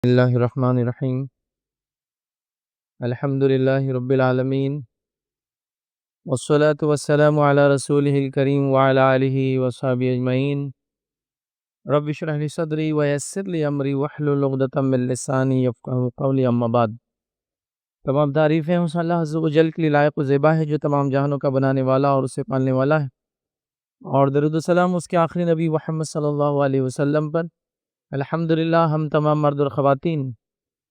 اللہ الرحمن الرحیم الحمد للہ رب العالمین والصلاة والسلام علی رسولہ الکریم وعلی آلہ وصحبہ اجمعین رب اشرح لی صدری ویسر لی امری واحلل عقدۃ من لسانی یفقہوا قولی اما بعد۔ تمام تعریفیں اس اللہ عز و جل کے لیے لائق و زیبا ہے جو تمام جہانوں کا بنانے والا اور اسے پالنے والا ہے، اور درود و سلام اس کے آخری نبی محمد صلی اللہ علیہ وسلم پر۔ الحمدللہ ہم تمام مرد اور خواتین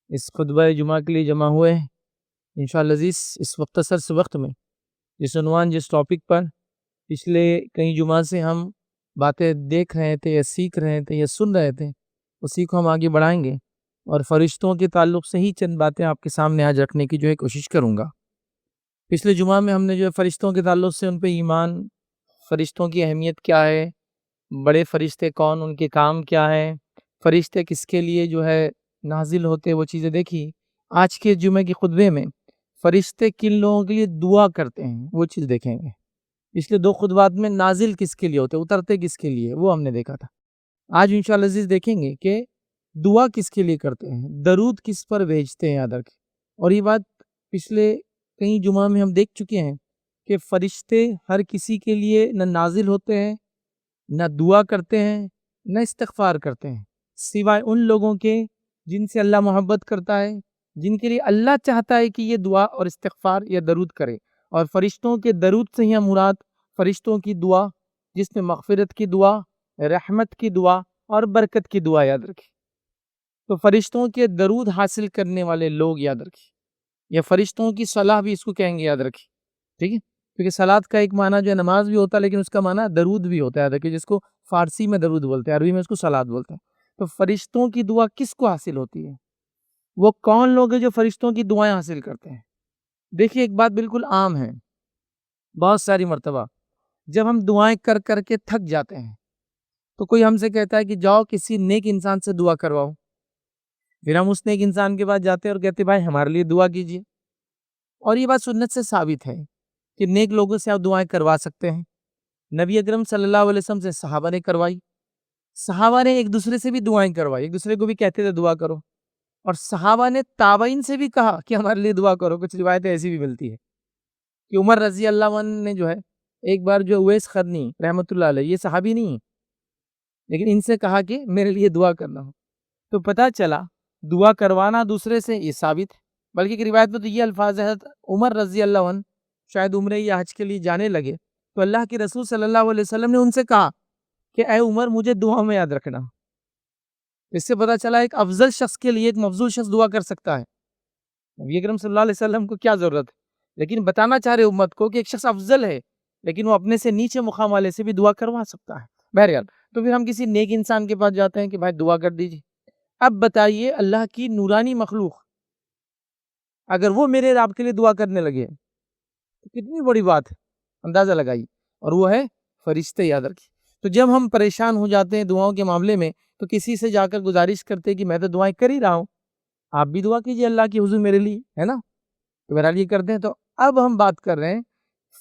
اس خطبہ جمعہ کے لیے جمع ہوئے ہیں انشاءاللہ عزیز اس مختصر سے وقت میں جس عنوان جس ٹاپک پر پچھلے کئی جمعہ سے ہم باتیں دیکھ رہے تھے یا سیکھ رہے تھے یا سن رہے تھے، اسی کو ہم آگے بڑھائیں گے اور فرشتوں کے تعلق سے ہی چند باتیں آپ کے سامنے آج رکھنے کی کوشش کروں گا۔ پچھلے جمعہ میں ہم نے فرشتوں کے تعلق سے ان پہ ایمان، فرشتوں کی اہمیت کیا ہے، بڑے فرشتے کون، ان کے کام کیا ہے، فرشتے کس کے لیے نازل ہوتے، وہ چیزیں دیکھی۔ آج کے جمعے کے خطبے میں فرشتے کن لوگوں کے لیے دعا کرتے ہیں وہ چیز دیکھیں گے۔ پچھلے دو خطبات میں نازل کس کے لیے ہوتے، اترتے کس کے لیے، وہ ہم نے دیکھا تھا۔ آج انشاءاللہ عزیز دیکھیں گے کہ دعا کس کے لیے کرتے ہیں، درود کس پر بھیجتے ہیں یاد رکھیں۔ اور یہ بات پچھلے کئی جمعہ میں ہم دیکھ چکے ہیں کہ فرشتے ہر کسی کے لیے نہ نازل ہوتے ہیں، نہ دعا کرتے ہیں، نہ استغفار کرتے ہیں، سوائے ان لوگوں کے جن سے اللہ محبت کرتا ہے، جن کے لیے اللہ چاہتا ہے کہ یہ دعا اور استغفار یا درود کرے۔ اور فرشتوں کے درود سے ہی مراد فرشتوں کی دعا، جس میں مغفرت کی دعا، رحمت کی دعا اور برکت کی دعا یاد رکھیں۔ تو فرشتوں کے درود حاصل کرنے والے لوگ یاد رکھیں، یا فرشتوں کی صلاح بھی اس کو کہیں گے یاد رکھیں، ٹھیک ہے؟ کیونکہ صلاۃ کا ایک معنی نماز بھی ہوتا ہے، لیکن اس کا معنی درود بھی ہوتا ہے یاد رکھیں، جس کو فارسی میں درود بولتے ہیں، عربی میں اس کو صلاۃ بولتے ہیں۔ تو فرشتوں کی دعا کس کو حاصل ہوتی ہے؟ وہ کون لوگ ہیں جو فرشتوں کی دعائیں حاصل کرتے ہیں؟ دیکھیے ایک بات بالکل عام ہے، بہت ساری مرتبہ جب ہم دعائیں کر کر کے تھک جاتے ہیں تو کوئی ہم سے کہتا ہے کہ جاؤ کسی نیک انسان سے دعا کرواؤ، پھر ہم اس نیک انسان کے پاس جاتے ہیں اور کہتے ہیں بھائی ہمارے لیے دعا کیجیے۔ اور یہ بات سنت سے ثابت ہے کہ نیک لوگوں سے آپ دعائیں کروا سکتے ہیں۔ نبی اکرم صلی اللہ علیہ وسلم سے صحابہ نے کروائی، صحابہ نے ایک دوسرے سے بھی دعائیں کروائی، ایک دوسرے کو بھی کہتے تھے دعا کرو، اور صحابہ نے تابعین سے بھی کہا کہ ہمارے لیے دعا کرو۔ کچھ روایتیں ایسی بھی ملتی ہے کہ عمر رضی اللہ عنہ نے ایک بار اویس قرنی رحمۃ اللہ علیہ، یہ صحابی نہیں ہے لیکن ان سے کہا کہ میرے لیے دعا کرنا ہو، تو پتہ چلا دعا کروانا دوسرے سے یہ ثابت ہے۔ بلکہ ایک روایت میں تو یہ الفاظ ہے، عمر رضی اللہ عنہ شاید عمرے یا حج کے لیے جانے لگے تو اللہ کے رسول صلی اللہ علیہ وسلم نے ان سے کہا کہ اے عمر مجھے دعا میں یاد رکھنا۔ اس سے پتہ چلا ایک افضل شخص کے لیے ایک مفضول شخص دعا کر سکتا ہے۔ نبی اکرم صلی اللہ علیہ وسلم کو کیا ضرورت ہے، لیکن بتانا چاہ رہے امت کو کہ ایک شخص افضل ہے لیکن وہ اپنے سے نیچے مقام والے سے بھی دعا کروا سکتا ہے۔ بہرحال تو پھر ہم کسی نیک انسان کے پاس جاتے ہیں کہ بھائی دعا کر دیجیے۔ اب بتائیے اللہ کی نورانی مخلوق اگر وہ میرے آپ کے لیے دعا کرنے لگے تو کتنی بڑی بات ہے، اندازہ لگائیے، اور وہ ہے فرشتے یاد رکھیے۔ تو جب ہم پریشان ہو جاتے ہیں دعاؤں کے معاملے میں تو کسی سے جا کر گزارش کرتے کہ میں تو دعائیں کر ہی رہا ہوں، آپ بھی دعا کیجیے اللہ کی حضور میرے لیے، ہے نا؟ تو بہرحال یہ کرتے ہیں۔ تو اب ہم بات کر رہے ہیں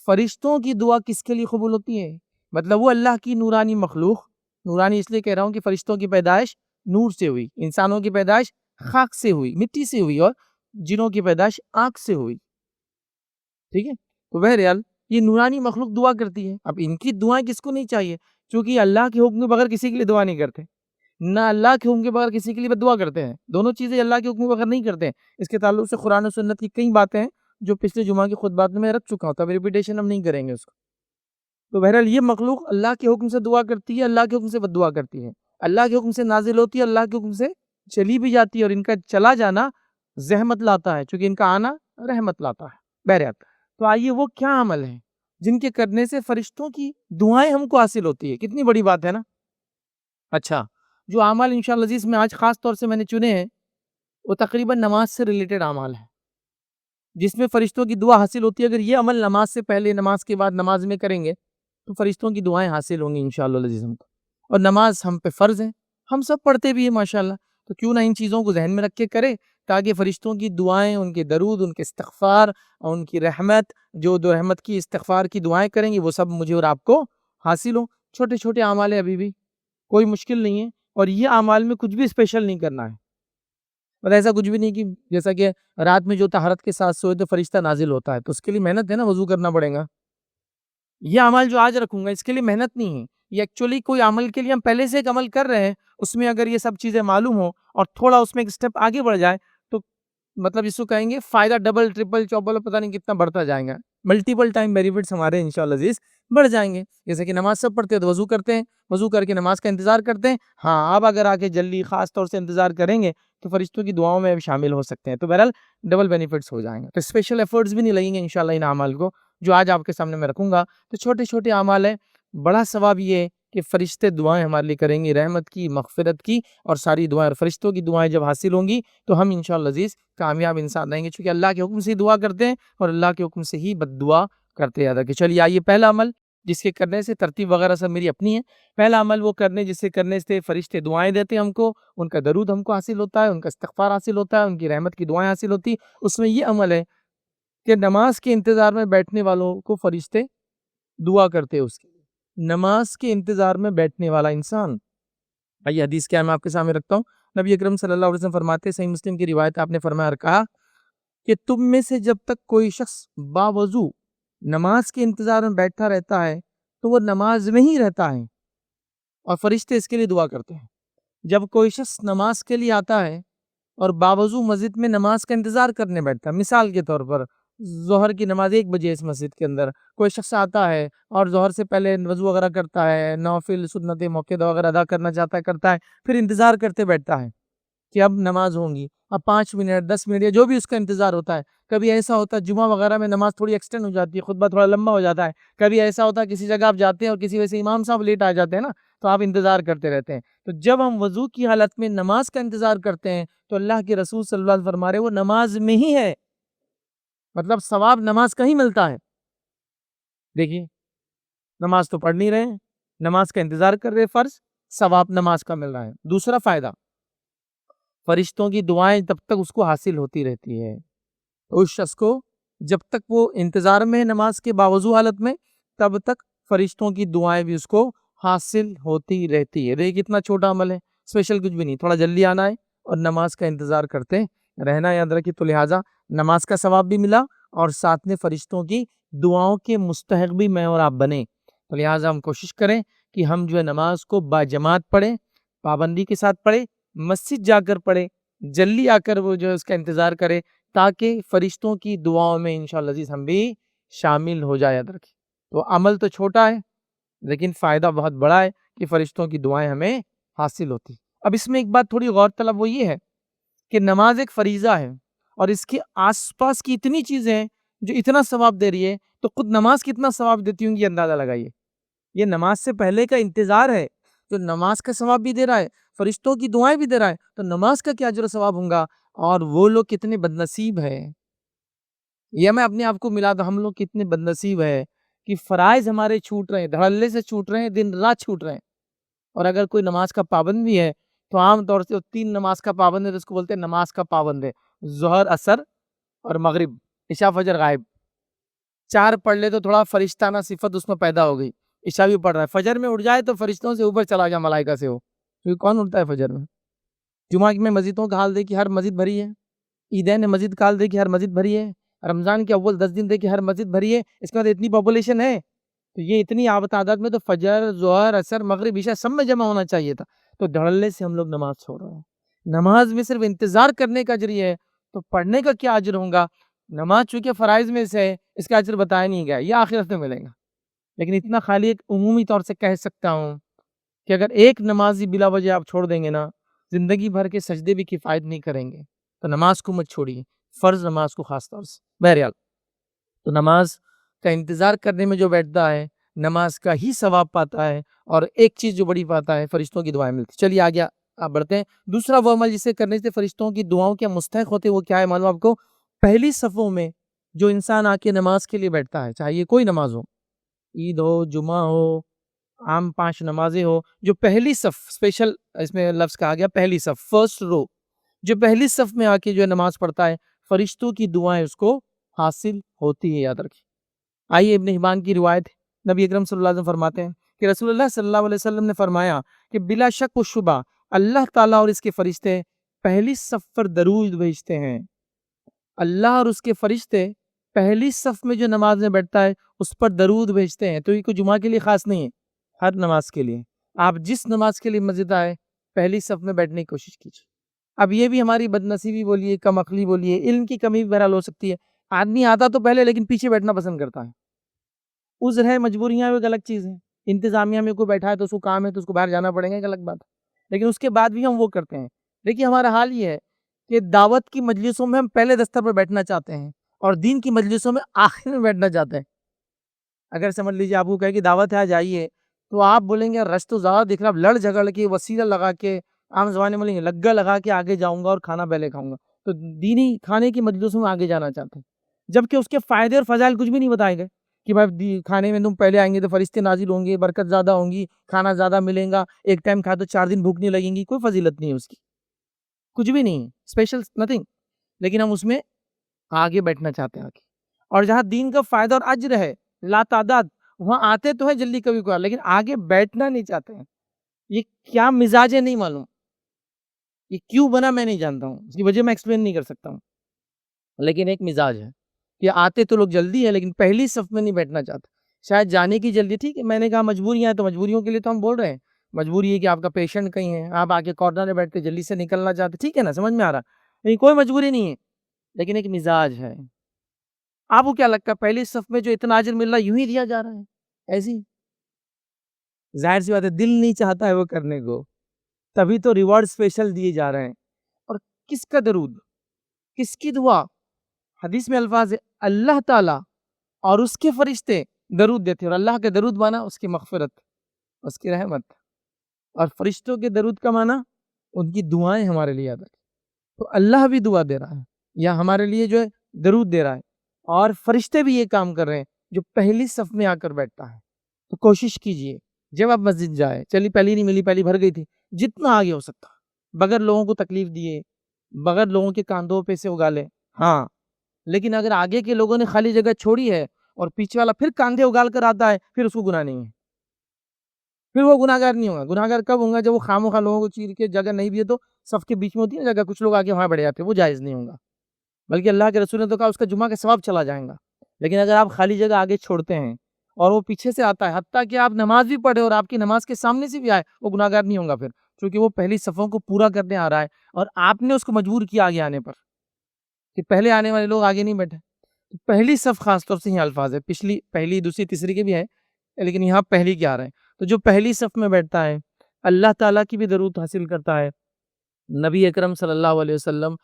فرشتوں کی دعا کس کے لیے قبول ہوتی ہے، مطلب وہ اللہ کی نورانی مخلوق، نورانی اس لیے کہہ رہا ہوں کہ فرشتوں کی پیدائش نور سے ہوئی، انسانوں کی پیدائش خاک سے ہوئی، مٹی سے ہوئی، اور جنوں کی پیدائش آنکھ سے ہوئی، ٹھیک ہے؟ تو بہرحال یہ نورانی مخلوق دعا کرتی ہے۔ اب ان کی دعائیں کس کو نہیں چاہیے، چونکہ اللہ کے حکم کے بغیر کسی کے لیے دعا نہیں کرتے، نہ اللہ کے حکم کے بغیر کسی کے لیے دعا کرتے ہیں، دونوں چیزیں اللہ کے حکم کے بغیر نہیں کرتے ہیں۔ اس کے تعلق سے قرآن و سنت کی کئی باتیں ہیں جو پچھلے جمعہ کی خطبات میں رکھ چکا ہوں، تو اب ریپیٹیشن ہم نہیں کریں گے اس کو۔ تو بہرحال یہ مخلوق اللہ کے حکم سے دعا کرتی ہے، اللہ کے حکم سے بد دعا کرتی ہے، اللہ کے حکم سے نازل ہوتی ہے، اللہ کے حکم سے چلی بھی جاتی ہے، اور ان کا چلا جانا زحمت لاتا ہے چونکہ ان کا آنا رحمت لاتا ہے۔ بہرحال تو آئیے وہ کیا عمل ہیں جن کے کرنے سے فرشتوں کی دعائیں ہم کو حاصل ہوتی ہے، کتنی بڑی بات ہے نا۔ اچھا، جو اعمال انشاءاللہ عزیز میں آج خاص طور سے میں نے چنے ہیں وہ تقریباً نماز سے ریلیٹڈ اعمال ہیں جس میں فرشتوں کی دعا حاصل ہوتی ہے۔ اگر یہ عمل نماز سے پہلے، نماز کے بعد، نماز میں کریں گے تو فرشتوں کی دعائیں حاصل ہوں گی انشاءاللہ عزیز ہم کو۔ اور نماز ہم پہ فرض ہے، ہم سب پڑھتے بھی ہیں ماشاءاللہ، تو کیوں نہ ان چیزوں کو ذہن میں رکھ کے کرے تاکہ فرشتوں کی دعائیں، ان کے درود، ان کے استغفار، ان کی رحمت، جو دو رحمت کی استغفار کی دعائیں کریں گے وہ سب مجھے اور آپ کو حاصل ہوں۔ چھوٹے چھوٹے اعمال ہیں، ابھی بھی کوئی مشکل نہیں ہے، اور یہ اعمال میں کچھ بھی اسپیشل نہیں کرنا ہے۔ مطلب ایسا کچھ بھی نہیں کہ جیسا کہ رات میں جو طہارت کے ساتھ سوئے تو فرشتہ نازل ہوتا ہے، تو اس کے لیے محنت ہے نا، وضو کرنا پڑے گا. یہ عمل جو آج رکھوں گا اس کے لیے محنت نہیں ہے، یہ ایکچولی کوئی عمل کے لیے ہم پہلے سے ایک عمل کر رہے ہیں، اس میں اگر یہ سب چیزیں معلوم ہو اور تھوڑا اس میں ایک سٹیپ آگے بڑھ جائے تو مطلب اس کو کہیں گے فائدہ ڈبل ٹرپل چوبل پتہ نہیں کتنا بڑھتا جائے گا، ملٹیپل ٹائم بینیفٹس ہمارے انشاءاللہ عزیز بڑھ جائیں گے. جیسے کہ نماز سب پڑھتے ہیں تو وضو کرتے ہیں، وضو کر کے نماز کا انتظار کرتے ہیں. ہاں اب اگر آگے جلدی خاص طور سے انتظار کریں گے تو فرشتوں کی دعاؤں میں شامل ہو سکتے ہیں، تو بہرحال ڈبل بینیفٹس ہو جائیں گے. تو اسپیشل ایفرٹس بھی نہیں لگیں گے انشاءاللہ ان اعمال کو جو آج آپ کے سامنے میں رکھوں گا. تو چھوٹے چھوٹے اعمال ہیں، بڑا ثواب یہ ہے کہ فرشتے دعائیں ہمارے لیے کریں گے، رحمت کی، مغفرت کی، اور ساری دعائیں. اور فرشتوں کی دعائیں جب حاصل ہوں گی تو ہم انشاءاللہ عزیز کامیاب انسان رہیں گے، چونکہ اللہ کے حکم سے ہی دعا کرتے ہیں اور اللہ کے حکم سے ہی بد دعا کرتے ہیں. کہ چلیے آئیے پہلا عمل جس کے کرنے سے ترتیب وغیرہ سب میری اپنی ہے. پہلا عمل وہ کرنے جس سے کرنے سے فرشتے دعائیں دیتے ہیں ہم کو، ان کا درود ہم کو حاصل ہوتا ہے، ان کا استغفار حاصل ہوتا ہے، ان کی رحمت کی دعائیں حاصل ہوتی. اس میں یہ عمل ہے کہ نماز کے انتظار میں بیٹھنے والوں کو فرشتے دعا کرتے ہیں. اس کے نماز کے انتظار میں بیٹھنے والا انسان، آئیے حدیث کیا میں آپ کے سامنے رکھتا ہوں. نبی اکرم صلی اللہ علیہ وسلم فرماتے ہیں، صحیح مسلم کی روایت، آپ نے فرمایا اور کہا کہ تم میں سے جب تک کوئی شخص باوضو نماز کے انتظار میں بیٹھا رہتا ہے تو وہ نماز میں ہی رہتا ہے اور فرشتے اس کے لیے دعا کرتے ہیں. جب کوئی شخص نماز کے لیے آتا ہے اور باوضو مسجد میں نماز کا انتظار کرنے بیٹھتا ہے، مثال کے طور پر ظہر کی نماز 1 بجے اس مسجد کے اندر کوئی شخص آتا ہے اور ظہر سے پہلے وضو وغیرہ کرتا ہے، نوافل سنت موقع وغیرہ ادا کرنا چاہتا ہے، کرتا ہے، پھر انتظار کرتے بیٹھتا ہے کہ اب نماز ہوں گی، اب 5 منٹ 10 منٹ یا جو بھی اس کا انتظار ہوتا ہے. کبھی ایسا ہوتا ہے جمعہ وغیرہ میں نماز تھوڑی ایکسٹینڈ ہو جاتی ہے، خطبہ تھوڑا لمبا ہو جاتا ہے. کبھی ایسا ہوتا ہے کسی جگہ آپ جاتے ہیں اور کسی وجہ سے امام صاحب لیٹ آ جاتے ہیں نا، تو آپ انتظار کرتے رہتے ہیں. تو جب ہم وضو کی حالت میں نماز کا انتظار کرتے ہیں تو اللہ کے رسول صلی اللہ علیہ وسلم فرما رہے وہ نماز میں ہی ہے، مطلب ثواب نماز کا ہی ملتا ہے. دیکھیے نماز تو پڑھ نہیں رہے، نماز کا انتظار کر رہے، فرض ثواب نماز کا مل رہا ہے. دوسرا فائدہ، فرشتوں کی دعائیں تب تک اس کو حاصل ہوتی رہتی ہے. اس شخص کو جب تک وہ انتظار میں ہے نماز کے باوضو حالت میں، تب تک فرشتوں کی دعائیں بھی اس کو حاصل ہوتی رہتی ہے. دیکھیے کتنا چھوٹا عمل ہے، اسپیشل کچھ بھی نہیں، تھوڑا جلدی آنا ہے اور نماز کا انتظار کرتے رہنا. یاد رکھیے تو لہٰذا نماز کا ثواب بھی ملا اور ساتھ میں فرشتوں کی دعاؤں کے مستحق بھی میں اور آپ بنے. تو لہٰذا ہم کوشش کریں کہ ہم جو ہے نماز کو باجماعت پڑھیں، پابندی کے ساتھ پڑھیں، مسجد جا کر پڑھیں، جلدی آ کر وہ جو ہے اس کا انتظار کرے تاکہ فرشتوں کی دعاؤں میں انشاءاللہ عزیز ہم بھی شامل ہو جائے. یاد رکھیں تو عمل تو چھوٹا ہے لیکن فائدہ بہت بڑا ہے کہ فرشتوں کی دعائیں ہمیں حاصل ہوتی. اب اس میں ایک بات تھوڑی غور طلب وہ یہ ہے کہ نماز ایک فریضہ ہے اور اس کے آس پاس کی اتنی چیزیں ہیں جو اتنا ثواب دے رہی ہے، تو خود نماز کتنا ثواب دیتی ہوں گی اندازہ لگائیے. یہ نماز سے پہلے کا انتظار ہے جو نماز کا ثواب بھی دے رہا ہے، فرشتوں کی دعائیں بھی دے رہا ہے، تو نماز کا کیا اجر و ثواب ہوں گا. اور وہ لوگ کتنے بدنصیب ہے، یہ میں اپنے آپ کو ملا دوں، ہم لوگ کتنے بدنصیب ہے کہ فرائض ہمارے چھوٹ رہے ہیں، دھڑلے سے چھوٹ رہے ہیں، دن رات چھوٹ رہے ہیں. اور اگر کوئی نماز کا پابند بھی ہے تو عام طور سے 3 نماز کا پابند ہے تو اس کو بولتے ہیں نماز کا پابند ہے. ظہر، عصر اور مغرب، عشاء فجر غائب. 4 پڑھ لے تو تھوڑا فرشتانہ صفت اس میں پیدا ہو گئی. عشاء بھی پڑھ رہا ہے، فجر میں اٹھ جائے تو فرشتوں سے اوپر چلا گیا، ملائکہ سے ہو. کیونکہ کون اٹھتا ہے فجر میں؟ جمعہ میں مسجدوں کا حال دیکھیے، ہر مسجد بھری ہے. عیدین مسجد کا حال دیکھیے، ہر مسجد بھری ہے. رمضان کے اول 10 دن دیکھیے، ہر مسجد بھری ہے. اس کے بعد اتنی پاپولیشن ہے تو یہ اتنی تعداد میں تو فجر، ظہر، عصر، مغرب، عشاء سب میں جمع ہونا چاہیے تھا. تو دھڑلے سے ہم لوگ نماز چھوڑ رہے ہیں. نماز میں صرف انتظار کرنے کا اجر ہے تو پڑھنے کا کیا اجر ہوگا. نماز چونکہ فرائض میں سے ہے، اس کا اجر بتایا نہیں گیا، یہ آخرت میں ملے گا. لیکن اتنا خالی ایک عمومی طور سے کہہ سکتا ہوں کہ اگر ایک نمازی بلا وجہ آپ چھوڑ دیں گے نا، زندگی بھر کے سجدے بھی کفایت نہیں کریں گے. تو نماز کو مت چھوڑیے، فرض نماز کو خاص طور سے. بہرحال تو نماز کا انتظار کرنے میں جو بیٹھتا ہے نماز کا ہی ثواب پاتا ہے، اور ایک چیز جو بڑی پاتا ہے، فرشتوں کی دعائیں ملتی. چلیے آگے آپ بڑھتے ہیں. دوسرا وہ عمل جسے کرنے سے فرشتوں کی دعاؤں کے مستحق ہوتے وہ کیا ہے معلوم آپ کو؟ پہلی صفوں میں جو انسان آ کے نماز کے لیے بیٹھتا ہے، چاہے کوئی نماز ہو، عید ہو، جمعہ ہو، عام 5 نمازیں ہو، جو پہلی صف، اسپیشل اس میں لفظ کہا گیا پہلی صف، فرسٹ رو، جو پہلی صف میں آ کے جو نماز پڑھتا ہے فرشتوں کی دعائیں اس کو حاصل ہوتی ہے. یاد رکھیں. آئیے ابن حبان کی روایت، نبی اکرم صلی اللہ علیہ وسلم فرماتے ہیں کہ رسول اللہ صلی اللہ علیہ وسلم نے فرمایا کہ بلا شک و شبہ اللہ تعالیٰ اور اس کے فرشتے پہلی صف پر درود بھیجتے ہیں. اللہ اور اس کے فرشتے پہلی صف میں جو نماز میں بیٹھتا ہے اس پر درود بھیجتے ہیں. تو یہ کوئی جمعہ کے لیے خاص نہیں ہے، ہر نماز کے لیے. آپ جس نماز کے لیے مسجد آئے پہلی صف میں بیٹھنے کی کوشش کیجیے. اب یہ بھی ہماری بد نصیبی بولیے، کم عقلی بولیے، علم کی کمی بھی بہرحال ہو سکتی ہے. آدمی آتا تو پہلے لیکن پیچھے بیٹھنا پسند کرتا ہے. عذر ہے، مجبوریاں ایک الگ چیز ہے. انتظامیہ میں کوئی بیٹھا ہے تو اس کو کام ہے تو اس کو باہر جانا پڑے گا، ایک الگ بات ہے. لیکن اس کے بعد بھی ہم وہ کرتے ہیں. دیکھیے ہمارا حال یہ ہے کہ دعوت کی مجلسوں میں ہم پہلے دستر پر بیٹھنا چاہتے ہیں اور دین کی مجلسوں میں آخر میں بیٹھنا چاہتے ہیں. اگر سمجھ لیجیے آپ کو کہے کہ دعوت ہے جائیے تو آپ بولیں گے رش تو زیادہ دکھ رہا، لڑ جھگڑ کے وسیلہ لگا کے، عام زبانے میں بولیں گے لگا لگا کے آگے جاؤں گا اور کھانا پہلے کھاؤں گا. تو دینی کھانے کی مجلسوں میں آگے جانا چاہتے ہیں، جبکہ اس کے فائدے اور فضائل کچھ بھی نہیں بتائے گئے کہ بھائی کھانے میں تم پہلے آئیں گے تو فرشتے نازل ہوں گے، برکت زیادہ ہوں گی، کھانا زیادہ ملے گا، ایک ٹائم کھا تو 4 دن بھوک نہیں لگیں گی. کوئی فضیلت نہیں ہے اس کی، کچھ بھی نہیں، اسپیشل نتھنگ. لیکن ہم اس میں آگے بیٹھنا چاہتے ہیں آگے. اور جہاں دین کا فائدہ اور اجر ہے لا تعداد، وہاں آتے تو ہے جلدی کبھی کبھار، لیکن آگے بیٹھنا نہیں چاہتے ہیں. یہ کیا مزاج ہے نہیں معلوم، یہ کیوں بنا میں نہیں جانتا ہوں، اس کی وجہ میں ایکسپلین نہیں کر سکتا ہوں، لیکن ایک مزاج ہے کہ آتے تو لوگ جلدی ہے لیکن پہلی صف میں نہیں بیٹھنا چاہتے. شاید جانے کی جلدی، ٹھیک ہے، میں نے کہا مجبوریاں ہیں تو مجبوریوں کے لیے تو ہم بول رہے ہیں. مجبوری ہے کہ آپ کا پیشنٹ کہیں ہے، آپ آ کے کارنر میں بیٹھتے جلدی سے نکلنا چاہتے، ٹھیک ہے نا، سمجھ میں آ رہا. لیکن کوئی مجبوری نہیں ہے، لیکن ایک مزاج ہے. آپ کو کیا لگتا ہے پہلی صف میں جو اتنا اجر مل رہا ہے یوں ہی دیا جا رہا ہے ایسی؟ ظاہر سی بات ہے دل نہیں چاہتا ہے وہ کرنے کو، تبھی تو ریوارڈ اسپیشل دیے جا رہے ہیں. اور کس کا درود، کس کی دعا؟ حدیث میں الفاظ ہے اللہ تعالیٰ اور اس کے فرشتے درود دیتے ہیں. اور اللہ کے درود مانا اس کی مغفرت، اس کی رحمت، اور فرشتوں کے درود کا مانا ان کی دعائیں ہمارے لیے یاد رکھیں. تو اللہ بھی دعا دے رہا ہے یا ہمارے لیے جو ہے درود دے رہا ہے، اور فرشتے بھی یہ کام کر رہے ہیں جو پہلی صف میں آ کر بیٹھتا ہے. تو کوشش کیجئے جب آپ مسجد جائے، چلی پہلی نہیں ملی، پہلی بھر گئی تھی، جتنا آگے ہو سکتا بغیر لوگوں کو تکلیف دیے، بغیر لوگوں کے کاندھوں پہ سے اگالے. ہاں لیکن اگر آگے کے لوگوں نے خالی جگہ چھوڑی ہے اور پیچھے والا پھر کاندھے اگال کر آتا ہے، پھر اس کو گناہ نہیں ہے، پھر وہ گناہگار نہیں ہوگا. گناہگار کب ہوگا؟ جب وہ خامخواہ لوگوں کو چیر کے، جگہ نہیں بھی ہے تو صف کے بیچ میں ہوتی ہے نا جگہ، کچھ لوگ آگے وہاں بڑھ جاتے ہیں، وہ جائز نہیں ہوگا. بلکہ اللہ کے رسول نے تو کہا اس کا جمعہ کا ثواب چلا جائے گا. لیکن اگر آپ خالی جگہ آگے چھوڑتے ہیں اور وہ پیچھے سے آتا ہے، حتیٰ کہ آپ نماز بھی پڑھے اور آپ کی نماز کے سامنے سے بھی آئے، وہ گناہگار نہیں ہوگا پھر، کیونکہ وہ پہلی صفوں کو پورا کرنے آ رہا ہے اور آپ نے اس کو مجبور کیا آگے آنے پر کہ پہلے آنے والے لوگ آگے نہیں بیٹھے. پہلی صف خاص طور سے یہ الفاظ ہے، پچھلی پہلی دوسری تیسری کے بھی ہے لیکن یہاں پہلی کے آ رہے ہیں. تو جو پہلی صف میں بیٹھتا ہے اللہ تعالیٰ کی بھی درود حاصل کرتا ہے. نبی اکرم صلی اللہ علیہ وسلم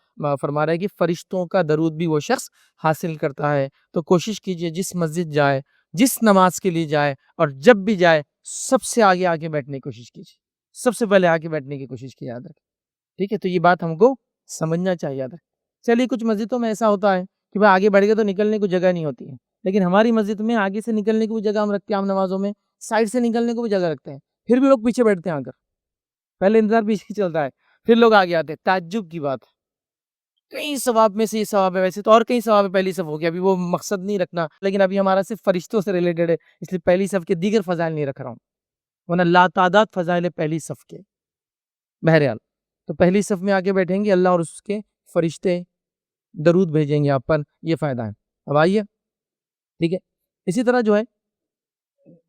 فرما رہے ہیں کہ فرشتوں کا درود بھی وہ شخص حاصل کرتا ہے. تو کوشش کیجئے جس مسجد جائے، جس نماز کے لیے جائے، اور جب بھی جائے سب سے آگے آگے بیٹھنے کی کوشش کیجئے، سب سے پہلے آگے بیٹھنے کی کوشش کی. یاد رکھیں، ٹھیک ہے؟ تو یہ بات ہم کو سمجھنا چاہیے. یاد رکھیں. چلیے کچھ مسجدوں میں ایسا ہوتا ہے کہ بھائی آگے بڑھ گئے تو نکلنے کو جگہ نہیں ہوتی ہے، لیکن ہماری مسجد میں آگے سے نکلنے کی بھی جگہ ہم رکھتے ہیں. عام نمازوں میں سائڈ سے نکلنے کو بھی جگہ رکھتے ہیں، پھر بھی لوگ پیچھے بیٹھتے ہیں. آ کر پہلے انتظار پیچھے چلتا ہے، پھر لوگ آگے آتے ہیں. تعجب کی بات ہے، کئی ثواب میں سے یہ ثواب ہے. ویسے تو اور کئی ثواب ہے پہلی صف ہو گیا، ابھی وہ مقصد نہیں رکھنا، لیکن ابھی ہمارا صرف فرشتوں سے ریلیٹڈ ہے، اس لیے پہلی صف کے دیگر فضائل نہیں رکھ رہا ہوں، ورنہ لا تعداد فضائل پہلی صف کے. بہرحال تو پہلی صف میں آگے بیٹھیں گے، اللہ اور اس کے فرشتے درود بھیجیں گے آپ پر، یہ فائدہ ہے. اب آئیے، ٹھیک ہے، اسی طرح جو ہے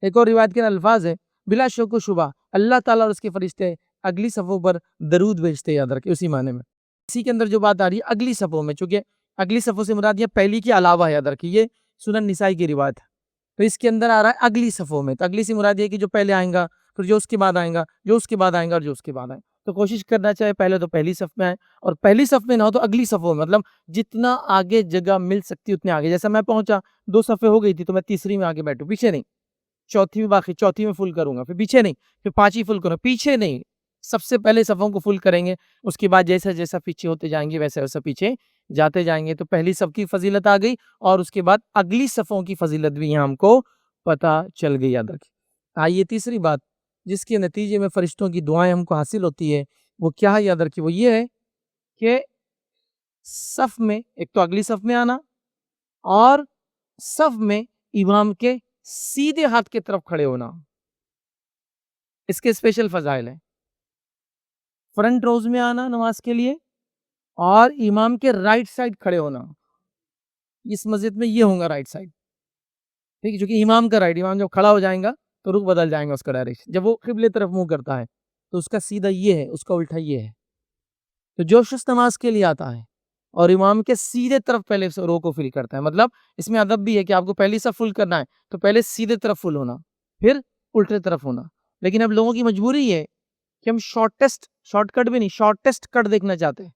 ایک اور روایت کے الفاظ ہے بلا شک و شبہ اللہ تعالیٰ اور اس کے فرشتے اگلی صفوں پر درود بھیجتے. یاد رکھیں اسی معنی میں. اسی کے اندر جو بات آ رہی ہے اگلی صفوں میں، چونکہ اگلی صفوں سے مراد یہ پہلی کے علاوہ ہے. یاد رکھیں یہ سنن نسائی کی روایت ہے، تو اس کے اندر آ رہا ہے اگلی صفوں میں. تو اگلی سے مراد یہ کہ جو پہلے آئیں گا، پھر جو اس کے بعد آئیں گا، جو اس کے بعد آئیں گا، اور جو اس کے بعد آئیں گا. تو کوشش کرنا چاہے پہلے تو پہلی صف میں آئے، اور پہلی صف میں نہ ہو تو اگلی صفوں میں، مطلب جتنا آگے جگہ مل سکتی اتنے آگے. جیسا میں پہنچا 2 صفیں ہو گئی تھی تو میں تیسری میں آگے بیٹھوں، پیچھے نہیں. چوتھی میں باقی، چوتھی میں فل کروں گا، پھر پیچھے نہیں، پھر 5ویں فل کروں گا، پیچھے نہیں. سب سے پہلے صفوں کو فل کریں گے، اس کے بعد جیسا جیسا پیچھے ہوتے جائیں گے ویسا ویسا پیچھے جاتے جائیں گے. تو پہلی صف کی فضیلت آ گئی، اور اس کے بعد اگلی صفوں کی فضیلت بھی یہاں ہم کو پتہ چل گئی. یاد رکھیں. آئیے تیسری بات جس کے نتیجے میں فرشتوں کی دعائیں ہم کو حاصل ہوتی ہے وہ کیا ہے؟ یاد رکھیے وہ یہ ہے کہ صف میں ایک تو اگلی صف میں آنا، اور صف میں امام کے سیدھے ہاتھ کی طرف کھڑے ہونا. اس کے اسپیشل فضائل ہیں. فرنٹ روز میں آنا نماز کے لیے، اور امام کے رائٹ سائڈ کھڑے ہونا. اس مسجد میں یہ ہوگا رائٹ سائڈ، ٹھیک ہے، چونکہ امام کا رائٹ، امام جب کھڑا ہو جائیں گا تو رخ بدل جائیں گا اس کا ڈائریکشن. جب وہ قبلے طرف منہ کرتا ہے تو اس کا سیدھا یہ ہے، اس کا الٹا یہ ہے. تو جو شخص نماز کے لیے آتا ہے اور امام کے سیدھے طرف پہلے رو کو فل کرتا ہے، مطلب اس میں ادب بھی ہے کہ آپ کو پہلی صف فل کرنا ہے تو پہلے سیدھے طرف فل ہونا، پھر الٹے طرف ہونا. لیکن اب لوگوں کی مجبوری یہ ہے کہ ہم شارٹ کٹ بھی نہیں، شارٹیسٹ کٹ دیکھنا چاہتے ہیں.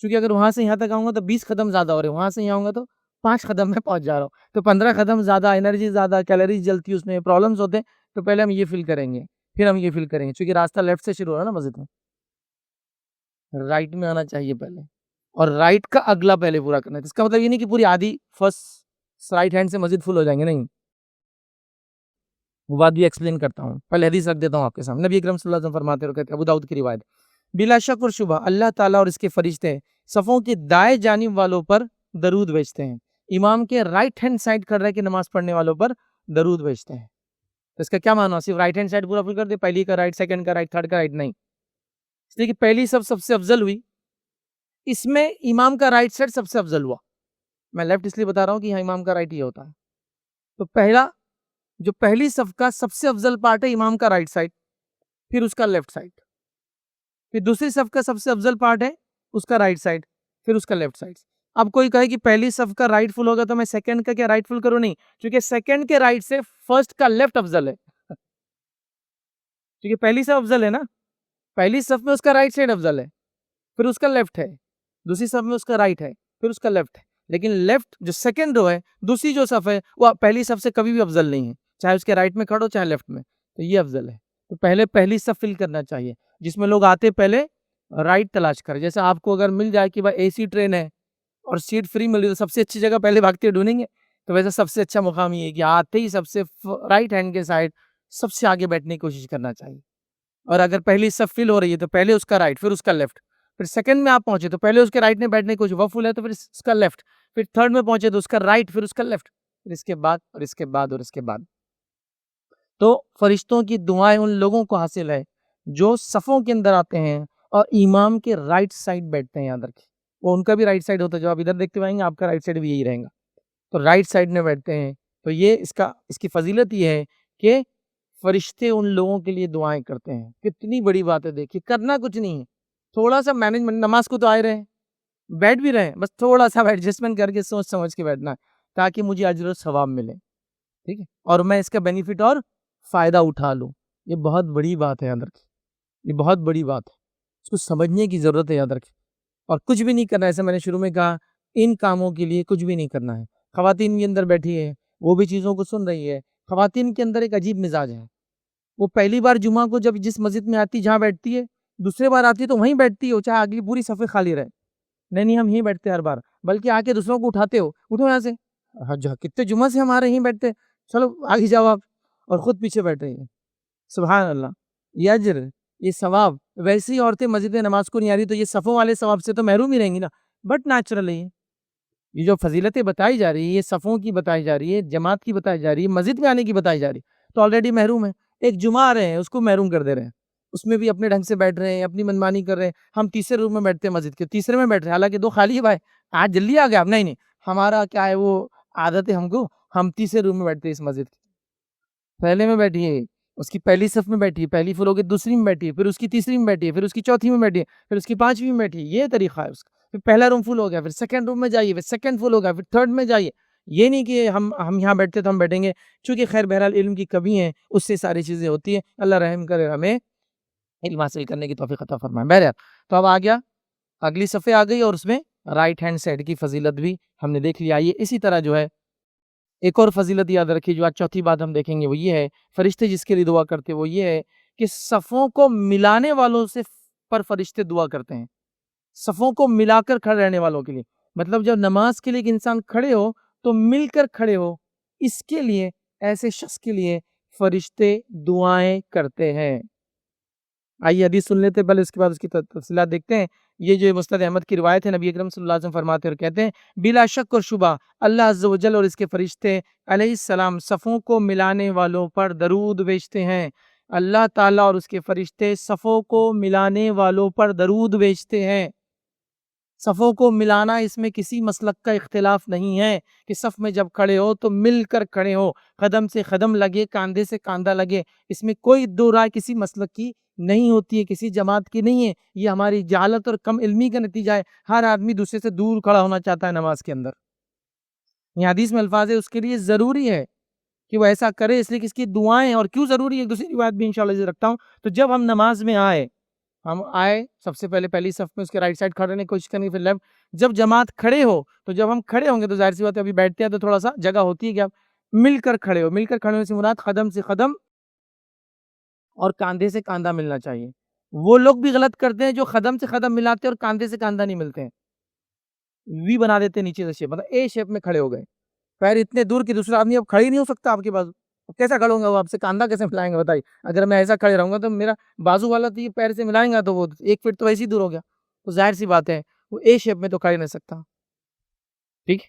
چونکہ اگر وہاں سے یہاں تک آؤں گا تو 20 قدم زیادہ ہو رہے ہیں، وہاں سے یہاں آؤں گا تو 5 قدم میں پہنچ جا رہا ہوں، تو 15 قدم زیادہ، انرجی زیادہ، کیلوریز جلتی ہے، اس میں پرابلمز ہوتے ہیں. تو پہلے ہم یہ فل کریں گے، پھر ہم یہ فل کریں گے. چونکہ راستہ لیفٹ سے شروع ہو رہا ہے نا مسجد میں، رائٹ میں آنا چاہیے پہلے، اور رائٹ کا اگلا پہلے پورا کرنا ہے. اس کا مطلب یہ نہیں کہ پوری آدھی فرسٹ رائٹ ہینڈ سے مسجد فل ہو جائیں گے، نہیں. وہ بات بھی ایکسپلین کرتا ہوں، پہلے حدیث رکھ دیتا ہوں آپ کے سامنے. نبی اکرم صلی اللہ علیہ وسلم فرماتے ہیں، کہتے ہیں ابو داؤد کی روایت، بلا شک اور شبہ اللہ تعالیٰ اور اس کے فرشتے صفوں کی دائیں جانب والوں پر درود بھیجتے ہیں. امام کے رائٹ ہینڈ سائڈ کر رہے کہ نماز پڑھنے والوں پر درود بھیجتے ہیں. تو اس کا کیا معنی؟ صرف رائٹ ہینڈ سائڈ پورا فل کر دے، پہلی کا رائٹ، سیکنڈ کا رائٹ، تھرڈ کا رائٹ، نہیں. اس لیے کہ پہلی سب سے افضل ہوئی، اس میں امام کا رائٹ سائڈ سب سے افضل ہوا. میں لیفٹ اس لیے بتا رہا ہوں کہ یہاں امام کا رائٹ یہ ہوتا ہے. تو پہلا جو پہلی صف کا سب سے افضل پارٹ ہے امام کا رائٹ سائڈ، پھر اس کا لیفٹ سائڈ. پھر دوسری صف کا سب سے افضل پارٹ ہے اس کا رائٹ سائڈ، پھر اس کا لیفٹ سائڈ. اب کوئی کہے کہ پہلی صف کا رائٹ فل ہوگا تو میں سیکنڈ کا کیا رائٹ فل کروں؟ نہیں، کیونکہ سیکنڈ کے رائٹ سے فرسٹ کا لیفٹ افضل ہے. کیونکہ پہلی صف افضل ہے نا، پہلی صف میں اس کا رائٹ سائڈ افضل ہے، پھر اس کا لیفٹ ہے. دوسری صف میں اس کا رائٹ ہے، پھر اس کا لیفٹ ہے. لیکن لیفٹ جو سیکنڈ رو ہے، دوسری جو صف ہے، وہ پہلی صف سے کبھی بھی افضل نہیں ہے، چاہے اس کے رائٹ میں کھڑو چاہے لیفٹ میں. تو یہ افضل ہے. تو پہلے پہلی صف فل کرنا چاہیے، جس میں لوگ آتے پہلے رائٹ تلاش کریں. جیسے آپ کو اگر مل جائے کہ بھائی اے سی ٹرین ہے اور سیٹ فری مل رہی تو سب سے اچھی جگہ پہلے بھاگتے ڈھونڈیں گے. تو ویسے سب سے اچھا مقام یہ ہے کہ آتے ہی سب سے رائٹ ہینڈ کے سائڈ سب سے آگے بیٹھنے کی کوشش کرنا چاہیے. اور اگر پہلی صف فل ہو رہی ہے تو پہلے اس کا رائٹ، پھر اس کا لیفٹ. پھر سیکنڈ میں آپ پہنچے تو پہلے اس کے رائٹ میں بیٹھنے کی کوشش، وہ فل ہے تو پھر اس کا لیفٹ. پھر تھرڈ میں پہنچے تو اس کا رائٹ، پھر اس کا لیفٹ، پھر اس کے بعد اور اس کے بعد اور اس کے بعد. تو فرشتوں کی دعائیں ان لوگوں کو حاصل ہے جو صفوں کے اندر آتے ہیں اور امام کے رائٹ سائڈ بیٹھتے ہیں. یاد رکھیں، وہ ان کا بھی رائٹ سائڈ ہوتا ہے، جو آپ ادھر دیکھتے ہوئیں گے آپ کا رائٹ سائڈ بھی یہی رہے گا. تو رائٹ سائڈ میں بیٹھتے ہیں. تو یہ اس کی فضیلت یہ ہے کہ فرشتے ان لوگوں کے لیے دعائیں کرتے ہیں. کتنی بڑی بات ہے، دیکھیے، کرنا کچھ نہیں ہے، تھوڑا سا مینجمنٹ. نماز کو تو آئے رہے، بیٹھ بھی رہے، بس تھوڑا سا ایڈجسٹمنٹ کر کے سوچ سمجھ کے بیٹھنا ہے تاکہ مجھے اجر و ثواب ملے، ٹھیک ہے، اور میں اس کا بینیفٹ اور فائدہ اٹھا لوں. یہ بہت بڑی بات ہے، یاد رکھیں، یہ بہت بڑی بات ہے، اس کو سمجھنے کی ضرورت ہے. یاد رکھیں، اور کچھ بھی نہیں کرنا ہے. ایسے میں نے شروع میں کہا، ان کاموں کے لیے کچھ بھی نہیں کرنا ہے. خواتین بھی اندر بیٹھی ہے، وہ بھی چیزوں کو سن رہی ہے. خواتین کے اندر ایک عجیب مزاج ہے. وہ پہلی بار جمعہ کو جب جس مسجد میں آتی جہاں بیٹھتی ہے، دوسرے بار آتی ہے تو وہیں بیٹھتی ہے، چاہے اگلی پوری صفحے خالی رہے. نہیں ہم یہیں بیٹھتے ہر بار، بلکہ آ کے دوسروں کو اٹھاتے ہو، اٹھو یہاں سے. کتنے جمعہ سے ہمارے یہیں بیٹھتے، چلو آگے جاؤ آپ، اور خود پیچھے بیٹھ رہی ہیں. سبحان اللہ، یہ اجر، یہ ثواب. ویسے ہی عورتیں مسجد میں نماز کو نہیں آ رہی تو یہ صفوں والے ثواب سے تو محروم ہی رہیں گی نا. بٹ نیچرل ہے یہ جو فضیلتیں بتائی جا رہی ہے، یہ صفوں کی بتائی جا رہی ہے، جماعت کی بتائی جا رہی ہے، مسجد میں آنے کی بتائی جا رہی ہے، تو آلریڈی محروم ہے. ایک جمعہ آ رہے ہیں اس کو محروم کر دے رہے ہیں، اس میں بھی اپنے ڈھنگ سے بیٹھ رہے ہیں، اپنی منمانی کر رہے ہیں. ہم تیسرے روم میں بیٹھتے ہیں مسجد کے، تیسرے میں بیٹھ رہے ہیں، حالانکہ 2 خالی ہے. بھائی آج جلدی آ گیا آپ؟ نہیں، ہمارا کیا ہے، وہ عادت ہے ہم کو، ہم تیسرے روم میں بیٹھتے ہیں اس مسجد کے. پہلے میں بیٹھیے، اس کی پہلی صف میں بیٹھی، پہلی فل ہو کے دوسری میں بیٹھی، پھر اس کی تیسری میں بیٹھی، پھر اس کی چوتھی میں بیٹھی، پھر اس کی 5ویں میں بیٹھی. یہ طریقہ ہے اس کا. پھر پہلا روم فل ہو گیا، پھر سیکنڈ روم میں جائیے، پھر سیکنڈ فل ہو گیا، پھر تھرڈ میں جائیے. یہ نہیں کہ ہم یہاں بیٹھتے تو ہم بیٹھیں گے، چونکہ خیر بہرحال علم کی کمی ہے، اس سے ساری چیزیں ہوتی ہیں. اللہ رحم کرے، ہمیں علم حاصل کرنے کی توفیق عطا فرمائے. بہرحال تو اب آ گیا، اگلی صفحے آ گئی، اور اس میں رائٹ ہینڈ سائڈ کی فضیلت بھی ہم نے دیکھ لیا. یہ اسی طرح جو ہے ایک اور فضیلت یاد رکھیے، جو آج چوتھی بات ہم دیکھیں گے، وہ یہ ہے، فرشتے جس کے لیے دعا کرتے ہیں وہ یہ ہے کہ صفوں کو ملانے والوں سے پر فرشتے دعا کرتے ہیں. صفوں کو ملا کر کھڑے رہنے والوں کے لیے، مطلب جب نماز کے لیے ایک انسان کھڑے ہو تو مل کر کھڑے ہو، اس کے لیے، ایسے شخص کے لیے فرشتے دعائیں کرتے ہیں. آئیے حدیث سن لیتے پہلے، اس کے بعد اس کی تفصیلات دیکھتے ہیں. یہ جو مسند احمد کی روایت ہے، نبی اکرم صلی اللہ علیہ وسلم فرماتے اور کہتے ہیں، بلا شک اور شبہ اللہ عز و جل اور اس کے فرشتے علیہ السلام صفوں کو ملانے والوں پر درود بھیجتے ہیں. اللہ تعالیٰ اور اس کے فرشتے صفوں کو ملانے والوں پر درود بھیجتے ہیں. صفوں کو ملانا اس میں کسی مسلک کا اختلاف نہیں ہے کہ صف میں جب کھڑے ہو تو مل کر کھڑے ہو، قدم سے قدم لگے، کاندھے سے کاندھا لگے، اس میں کوئی دو رائے کسی مسلک کی نہیں ہوتی ہے، کسی جماعت کی نہیں ہے، یہ ہماری جہالت اور کم علمی کا نتیجہ ہے۔ ہر آدمی دوسرے سے دور کھڑا ہونا چاہتا ہے نماز کے اندر، یہ حدیث میں الفاظ ہے، اس کے لیے ضروری ہے کہ وہ ایسا کرے، اس لیے کہ اس کی دعائیں، اور کیوں ضروری ہے ایک دوسری روایت بھی انشاءاللہ رکھتا ہوں۔ تو جب ہم نماز میں ہم آئے سب سے پہلے پہلی صف میں اس کے رائٹ سائڈ کھڑے ہونے کی کوشش کریں، پھر لیفٹ، جب جماعت کھڑے ہو تو جب ہم کھڑے ہوں گے تو ظاہر سی بات ہے ابھی بیٹھتے ہیں تو تھوڑا سا جگہ ہوتی ہے کہ آپ مل کر کھڑے ہو، مل کر کھڑے ہونے سے مراد قدم سے قدم اور کاندھے سے کاندھا ملنا چاہیے۔ وہ لوگ بھی غلط کرتے ہیں جو قدم سے قدم ملاتے ہیں اور کاندھے سے کاندھا نہیں ملتے ہیں، وی بنا دیتے ہیں نیچے سے شیپ، مطلب اے شیپ میں کھڑے ہو گئے، پیر اتنے دور کہ دوسرا آدمی اب کھڑا ہی نہیں ہو سکتا آپ کے بازو، کیسا کھڑا ہوں گا وہ آپ سے، کاندھا کیسے ملائیں گے بتائیے؟ اگر میں ایسا کھڑے رہوں گا تو میرا بازو والا تو یہ پیر سے ملائیں گا تو وہ 1 فٹ تو ایسے ہی دور ہو گیا، تو ظاہر سی بات ہے وہ اے شیپ میں تو کھڑے نہیں سکتا، ٹھیک،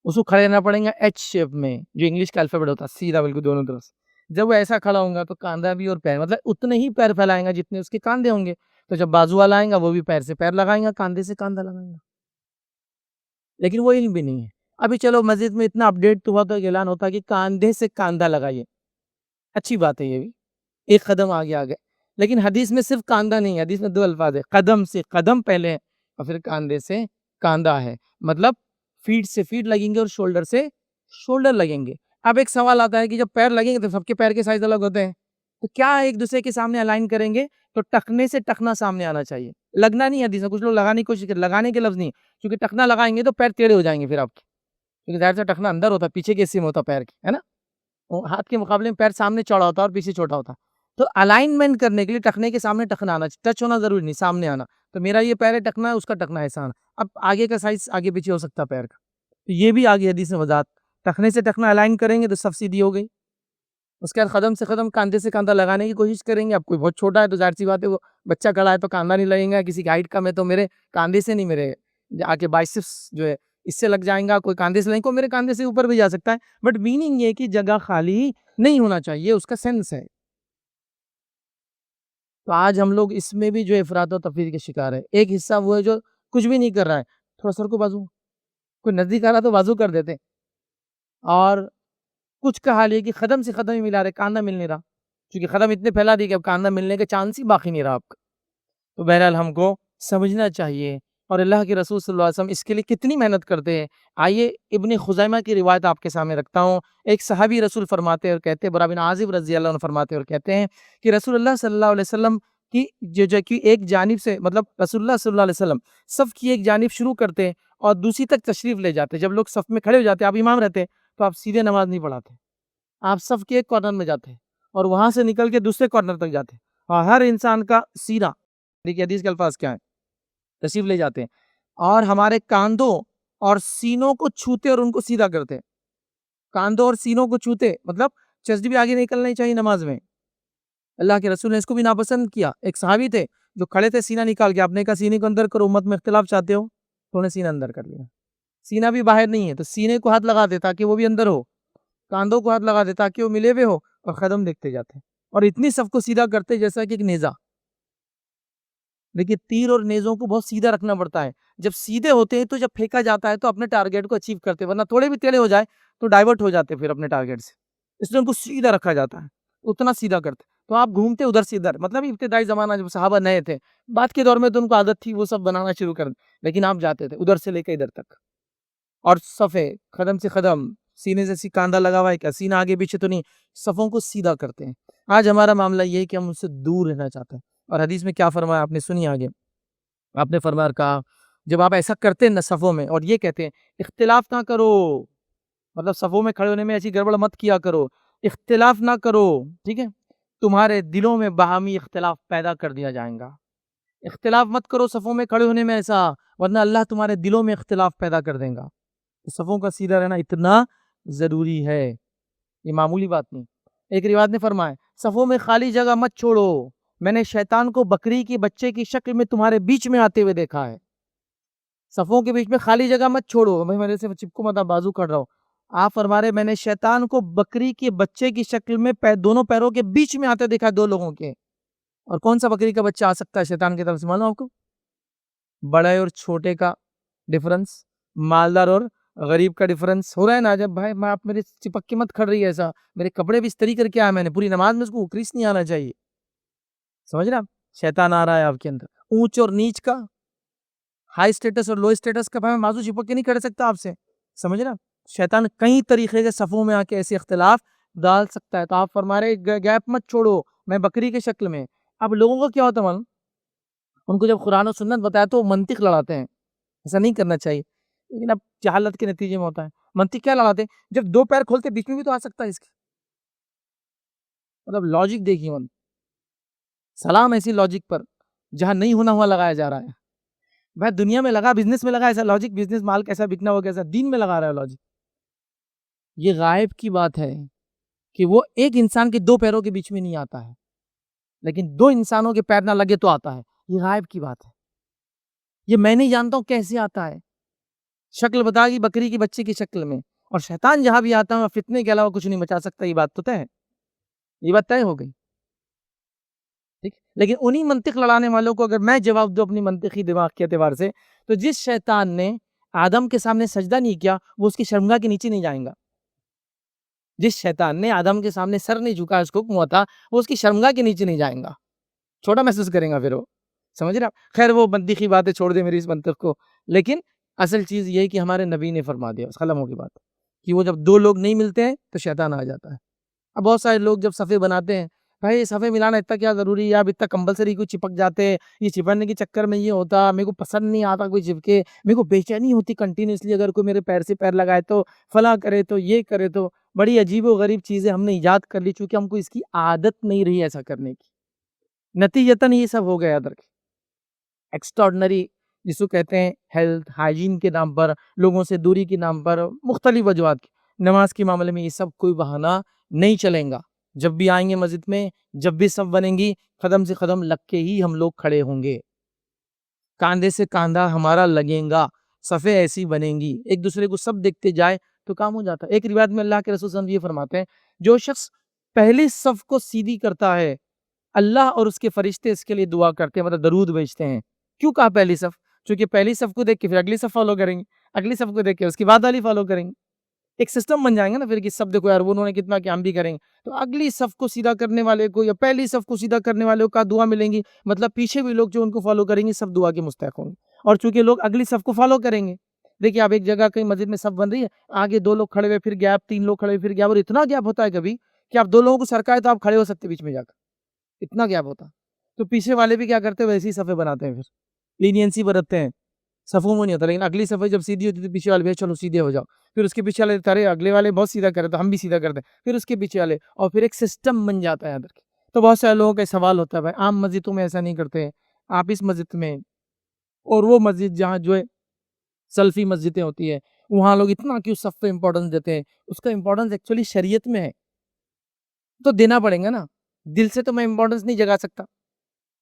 اس کو کھڑے رہنا پڑیں گا ایچ شیپ میں، جو انگلش کا الفابیٹ ہوتا ہے، سیدھا بالکل دونوں طرف سے۔ جب وہ ایسا کھڑا ہوں گا تو کاندھا بھی اور پیر، مطلب اتنے ہی پیر پھیلائیں گا جتنے اس کے کاندھے ہوں گے، تو جب بازو والا آئیں گا وہ بھی پیر سے پیر لگائیں گا، کاندھے سے کاندھا لگائیں گا، لیکن وہ علم بھی نہیں ہے۔ ابھی چلو مسجد میں اتنا اپڈیٹ تو ہوا تو اعلان ہوتا ہے کہ کاندھے سے کاندھا لگائیے، اچھی بات ہے یہ بھی، ایک قدم آگے آگے، لیکن حدیث میں صرف کاندھا نہیں ہے، حدیث میں 2 الفاظ ہے، قدم سے قدم پہلے ہے اور پھر کاندھے سے کاندھا ہے، مطلب فیٹ سے فیٹ لگیں گے اور شولڈر سے شولڈر لگیں گے۔ اب ایک سوال آتا ہے کہ جب پیر لگیں گے تو سب کے پیر کے سائز الگ ہوتے ہیں، تو کیا ایک دوسرے کے سامنے الائن کریں گے تو ٹخنے سے ٹخنا سامنے آنا چاہیے، لگنا نہیں ہے حدیث میں، کچھ لوگ لگانے کی کوشش کریں، لگانے کے لفظ نہیں، کیونکہ ٹخنا لگائیں گے تو پیر ٹیڑھے ہو جائیں گے پھر آپ کے، کیونکہ ظاہر سے ٹخنا اندر ہوتا ہے، پیچھے کے حصے میں ہوتا ہے پیر کے، ہے نا، ہاتھ کے مقابلے میں پیر سامنے چوڑا ہوتا ہے اور پیچھے چھوٹا ہوتا ہے، تو الائنمنٹ کرنے کے لیے ٹخنے کے سامنے ٹخنا آنا، ٹچ ہونا ضروری نہیں، سامنے آنا، تو میرا یہ پیر ہے ٹخنا ہے، اس کا ٹخنا ایسا آنا، اب آگے کا سائز آگے پیچھے ہو سکتا ہے پیر کا، تو یہ بھی آگے حدیث میں وضاحت، ٹخنے سے ٹخنا الائن کریں گے تو صف سیدھی ہو گئی، اس کے بعد قدم سے قدم کاندھے سے کاندھا لگانے کی کوشش کریں گے، اب کوئی بہت چھوٹا ہے تو ظاہر سی بات ہے وہ بچہ کھڑا ہے تو کاندھا نہیں لگیں گا، کسی کی ہائٹ کم ہے تو میرے کاندھے سے نہیں، میرے آ کے بائسپس جو ہے اس سے لگ جائیں گا، کوئی کاندھے سے لگیں کوئی میرے کاندھے سے اوپر بھی جا سکتا ہے، بٹ میننگ یہ کہ جگہ خالی نہیں ہونا چاہیے، اس کا سینس ہے۔ تو آج ہم لوگ اس میں بھی جو افراط و تفریط کے شکار ہے، ایک حصہ وہ ہے جو کچھ بھی نہیں کر رہا ہے، تھوڑا سر کو بازو، کوئی نزدیک آ رہا تو بازو کر دیتے، اور کچھ کا حال یہ کہ قدم سے قدم ہی ملا رہے، کاندھا مل نہیں رہا، کیونکہ قدم اتنے پھیلا دی کہ اب کاندھا ملنے کے چانس ہی باقی نہیں رہا آپ کا۔ تو بہرحال ہم کو سمجھنا چاہیے، اور اللہ کے رسول صلی اللہ علیہ وسلم اس کے لیے کتنی محنت کرتے ہیں۔ آئیے ابن خزیمہ کی روایت آپ کے سامنے رکھتا ہوں، ایک صحابی رسول فرماتے اور کہتے ہیں، برا بن عازب رضی اللہ عنہ فرماتے اور کہتے ہیں کہ رسول اللہ صلی اللہ علیہ وسلم کی جو کہ ایک جانب سے، مطلب رسول اللہ صلی اللہ علیہ وسلم صف کی ایک جانب شروع کرتے اور دوسری تک تشریف لے جاتے، جب لوگ صف میں کھڑے ہو جاتے، آپ امام رہتے تو آپ سیدھے نماز نہیں پڑھاتے، آپ صف کے ایک کارنر میں جاتے اور وہاں سے نکل کے دوسرے کارنر تک جاتے، اور ہر انسان کا سینہ، دیکھیے حدیث کے الفاظ کیا ہیں، تشریف لے جاتے ہیں اور ہمارے کاندھوں اور سینوں کو چھوتے اور ان کو سیدھا کرتے، کاندھوں اور سینوں کو چھوتے، مطلب چسٹ بھی آگے نکلنا چاہیے نماز میں۔ اللہ کے رسول نے اس کو بھی ناپسند کیا، ایک صحابی تھے جو کھڑے تھے، سینہ نکال کے، آپ نے کہا سینے کو اندر کرو، امت میں اختلاف چاہتے ہو، تو انہیں سینہ اندر کر لیا، سینہ بھی باہر نہیں ہے تو سینے کو ہاتھ لگا دے تاکہ وہ بھی اندر ہو، کاندھوں کو ہاتھ لگا دے تاکہ وہ ملے ہوئے ہو، اور قدم دیکھتے جاتے اور اتنی سب کو سیدھا کرتے جیسا کہ ایک نیزہ۔ لیکن تیر اور نیزوں کو بہت سیدھا رکھنا پڑتا ہے، جب سیدھے ہوتے ہیں تو جب پھینکا جاتا ہے تو اپنے ٹارگیٹ کو اچیو کرتے، ورنہ تھوڑے بھی ٹیڑھے ہو جائے تو ڈائیورٹ ہو جاتے پھر اپنے ٹارگیٹ سے، اس لیے ان کو سیدھا رکھا جاتا ہے، اتنا سیدھا کرتے، تو آپ گھومتے ادھر سے ادھر، مطلب ابتدائی زمانہ جب صحابہ نئے تھے، بعد کے دور میں تو ان کو عادت تھی وہ سب بنانا شروع کر، لیکن آپ جاتے تھے ادھر سے لے کے ادھر تک، اور صفے قدم سے قدم، سینے سے کاندھا لگا ہوا ہے کیا، سینہ آگے پیچھے تو نہیں، صفوں کو سیدھا کرتے ہیں۔ آج ہمارا معاملہ یہ ہے کہ ہم ان سے دور رہنا چاہتے ہیں، اور حدیث میں کیا فرمایا آپ نے سنی آگے، آپ نے فرمایا کہا جب آپ ایسا کرتے ہیں صفوں میں، اور یہ کہتے ہیں اختلاف نہ کرو، مطلب صفوں میں کھڑے ہونے میں ایسی گڑبڑ مت کیا کرو، اختلاف نہ کرو، ٹھیک ہے، تمہارے دلوں میں باہمی اختلاف پیدا کر دیا جائے گا، اختلاف مت کرو صفوں میں کھڑے ہونے میں ایسا، ورنہ اللہ تمہارے دلوں میں اختلاف پیدا کر دے گا۔ صفوں کا سیدھا رہنا اتنا ضروری ہے، یہ معمولی بات نہیں۔ ایک روایت نے فرمایا صفوں میں خالی جگہ مت چھوڑو، میں نے شیطان کو بکری کی بچے کی شکل میں تمہارے بیچ میں آتے ہوئے دیکھا ہے، صفوں کے بیچ میں خالی جگہ مت چھوڑو، میں میرے سے چپکو مت، بازو کر رہا ہوں، آپ فرما رہے میں نے شیطان کو بکری کے بچے کی شکل میں دونوں پیروں کے بیچ میں آتے دیکھا ہے، دو لوگوں کے، اور کون سا بکری کا بچہ آ سکتا ہے شیطان کی طرف سے، معلوم آپ کو؟ بڑے اور چھوٹے کا ڈفرنس، مالدار اور غریب کا ڈفرنس ہو رہا ہے نا. جب بھائی میں آپ میرے چپک کے مت کھڑ رہی ہے ایسا، میرے کپڑے بھی استری کر کے آیا میں نے پوری نماز میں، اس کو اکریس نہیں آنا چاہیے. سمجھ رہے آپ؟ شیطان آ رہا ہے آپ کے اندر. اونچ اور نیچ کا، ہائی اسٹیٹس اور لو اسٹیٹس کا، بھائی میں بازو چپک کے نہیں کھڑ سکتا آپ سے. سمجھ رہے آپ؟ شیطان کئی طریقے کے صفوں میں آ کے ایسے اختلاف ڈال سکتا ہے. تو آپ فرما رہے گیپ مت چھوڑو، میں بکری کے شکل میں. اب لوگوں کو کیا ہوتا ہے معلوم، ان کو جب قرآن و سنت بتایا تو وہ منطق لڑاتے ہیں. ایسا نہیں کرنا چاہیے، لیکن اب جہالت کے نتیجے میں ہوتا ہے. منطق کیا لڑاتے ہیں؟ جب دو پیر کھولتے بیچ میں بھی تو آ سکتا ہے اس کے. مطلب لاجک دیکھیے، سلام ایسی لاجک پر جہاں نہیں ہونا ہوا لگایا جا رہا ہے. بھائی دنیا میں لگا، بزنس میں لگا ایسا لاجک، بزنس مال کیسا بکنا ہو کیسا، دین میں لگا رہا ہے لاجک. یہ غائب کی بات ہے کہ وہ ایک انسان کے دو پیروں کے بیچ میں نہیں آتا ہے، لیکن دو انسانوں کے پیر نہ لگے تو آتا ہے. یہ غائب کی بات ہے. یہ میں نہیں جانتا ہوں کیسے آتا ہے. شکل بتا گی بکری کی بچے کی شکل میں، اور شیطان جہاں بھی آتا ہے فتنے کے علاوہ کچھ نہیں مچا سکتا. یہ بات تو طے ہے، یہ بات طے ہو گئی. ٹھیک، لیکن انہی منطق لڑانے والوں کو اگر میں جواب دوں اپنی منطقی دماغ کے اعتبار سے، تو جس شیطان نے آدم کے سامنے سجدہ نہیں کیا وہ اس کی شرمگاہ کے نیچے نہیں جائیں گا. جس شیطان نے آدم کے سامنے سر نہیں جھکا، اس کو حکم ہوا تھا، وہ اس کی شرمگاہ کے نیچے نہیں جائیں گا. چھوٹا محسوس کریں گا پھر وہ. سمجھ رہے آپ؟ خیر وہ منطقی باتیں چھوڑ دیں میری اس منطق کو، لیکن اصل چیز یہ ہے کہ ہمارے نبی نے فرما دیا، اس قلموں کی بات کہ وہ جب دو لوگ نہیں ملتے ہیں تو شیطان آ جاتا ہے. اب بہت سارے لوگ جب صفے بناتے ہیں، بھائی یہ صفے ملانا اتنا کیا ضروری ہے؟ آپ اتنا کمپلسری کو چپک جاتے ہیں. یہ چپکنے کے چکر میں یہ ہوتا، میرے کو پسند نہیں آتا کوئی چپکے، میرے کو بے چینی ہوتی کنٹینیوسلی اگر کوئی میرے پیر سے پیر لگائے تو، فلاں کرے تو، یہ کرے تو. بڑی عجیب و غریب چیزیں ہم نے ایجاد کر لی چونکہ ہم کو اس کی عادت نہیں رہی ایسا کرنے کی. نتیجتاً یہ سب ہو گیا ادھر کے ایکسٹراڈنری، جس کو کہتے ہیں ہیلتھ ہائیجین کے نام پر، لوگوں سے دوری کے نام پر، مختلف وجوہات کی. نماز کے معاملے میں یہ سب کوئی بہانہ نہیں چلیں گا. جب بھی آئیں گے مسجد میں، جب بھی صف بنیں گی، قدم سے قدم لگ کے ہی ہم لوگ کھڑے ہوں گے، کاندھے سے کاندھا ہمارا لگیں گا، صفیں ایسی بنیں گی، ایک دوسرے کو سب دیکھتے جائے تو کام ہو جاتا ہے. ایک روایت میں اللہ کے رسول صلی اللہ علیہ وسلم یہ فرماتے ہیں، جو شخص پہلی صف کو سیدھی کرتا ہے، اللہ اور اس کے فرشتے اس کے لیے دعا کرتے ہیں، مطلب درود بھیجتے ہیں. کیوں کہا پہلی صف؟ چونکہ پہلی صف کو دیکھ کے پھر اگلی صف فالو کریں گے، اگلی صف کو دیکھ کے اس کی بعد والی فالو کریں گے. ایک سسٹم بن جائیں گے نا پھر کہ سب دیکھو یار انہوں نے کتنا کیا، ہم بھی کریں گے. تو اگلی صف کو سیدھا کرنے والے کو یا پہلی صف کو سیدھا کرنے والے کو دعا ملیں گی، مطلب پیچھے بھی لوگ جو ان کو فالو کریں گے سب دعا کے مستحق ہوں گے. اور چونکہ لوگ اگلی صف کو فالو کریں گے، دیکھیے آپ ایک جگہ کہیں مسجد میں صف بن رہی ہے، آگے دو لوگ کھڑے ہوئے پھر گیپ، تین لوگ کھڑے ہوئے پھر گیپ، اور اتنا گیپ ہوتا ہے کبھی کہ آپ دو لوگوں کو سرکائے تو آپ کھڑے ہو سکتے بیچ میں جا کر، اتنا گیپ ہوتا. تو پیچھے والے بھی کیا کرتے ہیں، ویسی صفیں بناتے ہیں، پھر لینینسی برتتے ہیں. صفوں میں نہیں ہوتا، لیکن اگلی صفحہ جب سیدھی ہوتی ہے تو پیچھے والے بھی چلو سیدھے ہو جاؤ، پھر اس کے پیچھے والے تارے اگلے والے بہت سیدھا کرے تو ہم بھی سیدھا کرتے ہیں، پھر اس کے پیچھے والے، اور پھر ایک سسٹم بن جاتا ہے ادھر. تو بہت سارے لوگوں کا سوال ہوتا ہے بھائی عام مسجدوں میں ایسا نہیں کرتے، آپ اس مسجد میں اور وہ مسجد جہاں جو ہے سلفی مسجدیں ہوتی ہے وہاں لوگ اتنا کیوں صف پہ امپورٹنس دیتے ہیں؟ اس کا امپورٹنس ایکچولی شریعت میں ہے تو دینا پڑیں گا نا. دل سے تو میں امپورٹنس نہیں جگا سکتا